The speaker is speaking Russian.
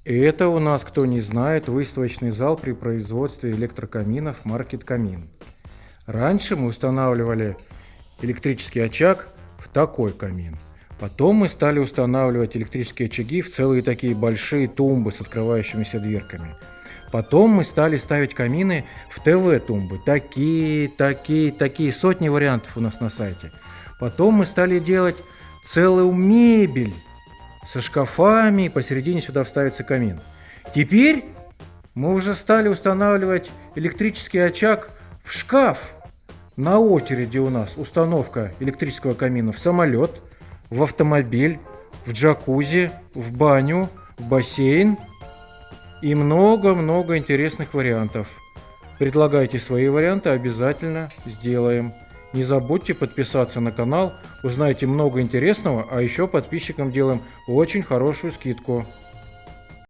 Это у нас, кто не знает, выставочный зал при производстве электрокаминов марки Камин. Раньше мы устанавливали электрический очаг в такой камин. Потом мы стали устанавливать электрические очаги в целые такие большие тумбы с открывающимися дверками. Потом мы стали ставить камины в ТВ-тумбы. Такие, сотни вариантов у нас на сайте. Потом мы стали делать целую мебель со шкафами, и посередине сюда вставится камин. Теперь мы уже стали устанавливать электрический очаг в шкаф. На очереди у нас установка электрического камина в самолет, в автомобиль, в джакузи, в баню, в бассейн и много-много интересных вариантов. Предлагайте свои варианты, обязательно сделаем. Не забудьте подписаться на канал, узнаете много интересного, а еще подписчикам делаем очень хорошую скидку.